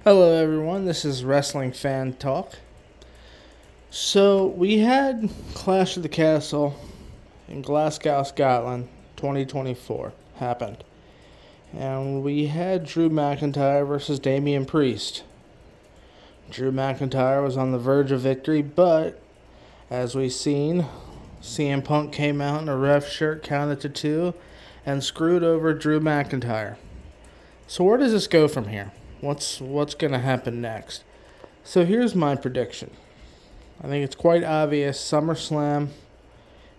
Hello, everyone. This is Wrestling Fan Talk. So, we had Clash of the Castle in Glasgow, Scotland, 2024 happened. And we had Drew McIntyre versus Damian Priest. Drew McIntyre was on the verge of victory, but as we've seen, CM Punk came out in a ref shirt, counted to 2, and screwed over Drew McIntyre. So, where does this go from here? What's going to happen next? So here's my prediction. I think it's quite obvious. SummerSlam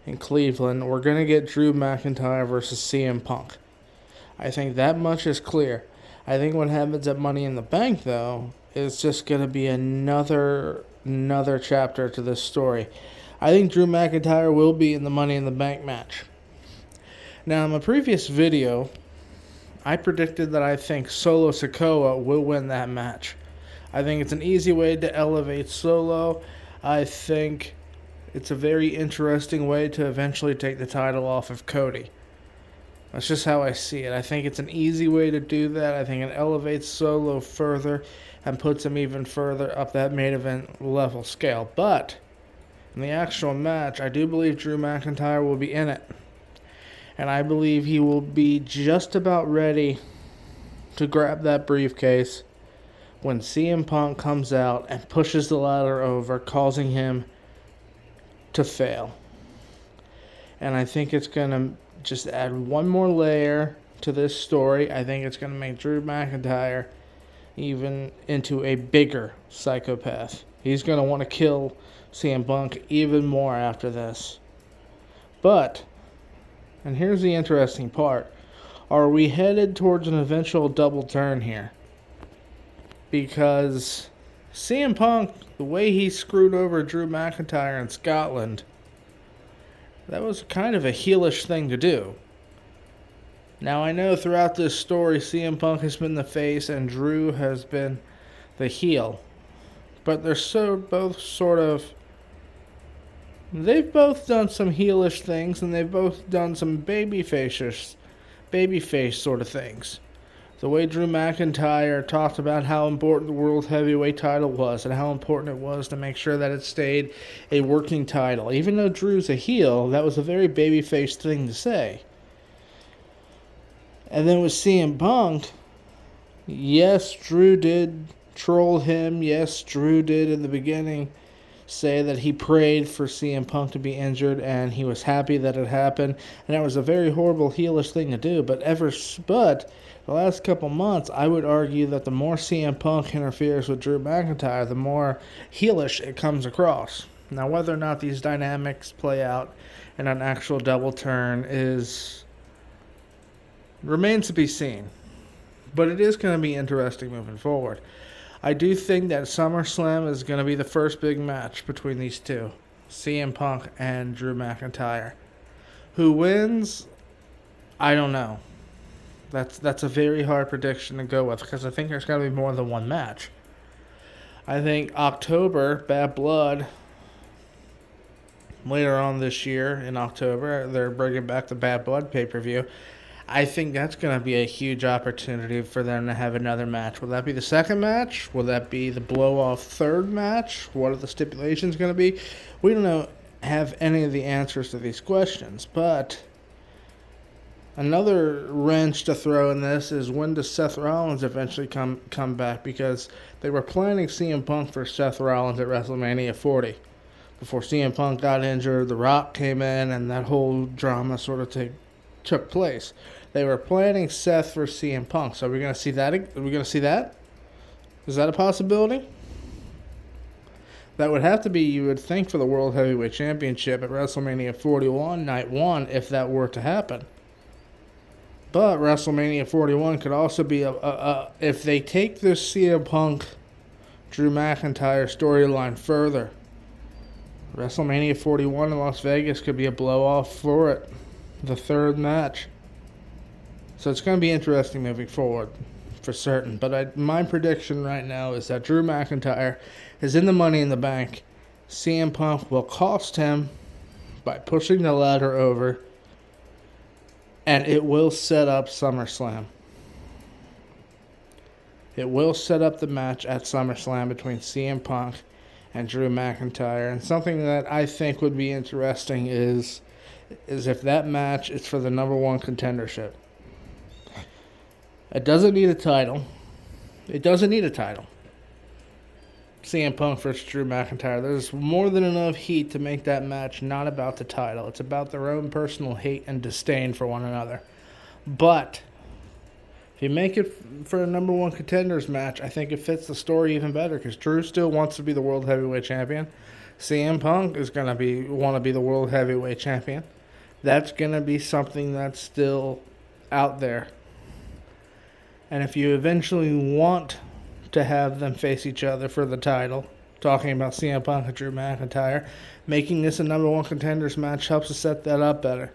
in Cleveland, we're going to get Drew McIntyre versus CM Punk. I think that much is clear. I think what happens at Money in the Bank, though, is just going to be another chapter to this story. I think Drew McIntyre will be in the Money in the Bank match. Now, in my previous video, I predicted that I think Solo Sikoa will win that match. I think it's an easy way to elevate Solo. I think it's a very interesting way to eventually take the title off of Cody. That's just how I see it. I think it's an easy way to do that. I think it elevates Solo further and puts him even further up that main event level scale. But in the actual match, I do believe Drew McIntyre will be in it. And I believe he will be just about ready to grab that briefcase when CM Punk comes out and pushes the ladder over, causing him to fail. And I think it's going to just add one more layer to this story. I think it's going to make Drew McIntyre even into a bigger psychopath. He's going to want to kill CM Punk even more after this. But, and here's the interesting part, are we headed towards an eventual double turn here? Because CM Punk, the way he screwed over Drew McIntyre in Scotland, that was kind of a heelish thing to do. Now, I know throughout this story, CM Punk has been the face and Drew has been the heel. But they're they've both done some heelish things, and they've both done some babyface sort of things. The way Drew McIntyre talked about how important the World Heavyweight title was and how important it was to make sure that it stayed a working title. Even though Drew's a heel, that was a very babyface thing to say. And then with CM Punk, yes, Drew did troll him. Yes, Drew did in the beginning say that he prayed for CM Punk to be injured and he was happy that it happened. And that was a very horrible heelish thing to do. But the last couple months, I would argue that the more CM Punk interferes with Drew McIntyre, the more heelish it comes across. Now, whether or not these dynamics play out in an actual double turn remains to be seen. But it is going to be interesting moving forward. I do think that SummerSlam is going to be the first big match between these two, CM Punk and Drew McIntyre. Who wins? I don't know. That's a very hard prediction to go with because I think there's got to be more than one match. I think October, Bad Blood, later on this year in October, they're bringing back the Bad Blood pay-per-view. I think that's going to be a huge opportunity for them to have another match. Will that be the second match? Will that be the blow-off third match? What are the stipulations going to be? We don't have any of the answers to these questions, but another wrench to throw in this is when does Seth Rollins eventually come back? Because they were planning CM Punk for Seth Rollins at WrestleMania 40. Before CM Punk got injured, The Rock came in, and that whole drama sort of took place. They were planning Seth for CM Punk. So are we going to see that? Are we going to see that? Is that a possibility? That would have to be, you would think, for the World Heavyweight Championship at WrestleMania 41, Night 1, if that were to happen. But WrestleMania 41 could also be if they take this CM Punk, Drew McIntyre storyline further, WrestleMania 41 in Las Vegas could be a blow-off for it. The third match. So it's going to be interesting moving forward, for certain. But my prediction right now is that Drew McIntyre is in the Money in the Bank. CM Punk will cost him by pushing the ladder over, and it will set up SummerSlam. It will set up the match at SummerSlam between CM Punk and Drew McIntyre. And something that I think would be interesting is if that match is for the number one contendership. It doesn't need a title. It doesn't need a title. CM Punk versus Drew McIntyre. There's more than enough heat to make that match not about the title. It's about their own personal hate and disdain for one another. But if you make it for a number one contenders match, I think it fits the story even better because Drew still wants to be the World Heavyweight Champion. CM Punk is going to want to be the World Heavyweight Champion. That's going to be something that's still out there. And if you eventually want to have them face each other for the title, talking about CM Punk and Drew McIntyre, making this a number one contenders match helps to set that up better.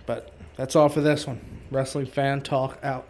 But that's all for this one. Wrestling Fan Talk out.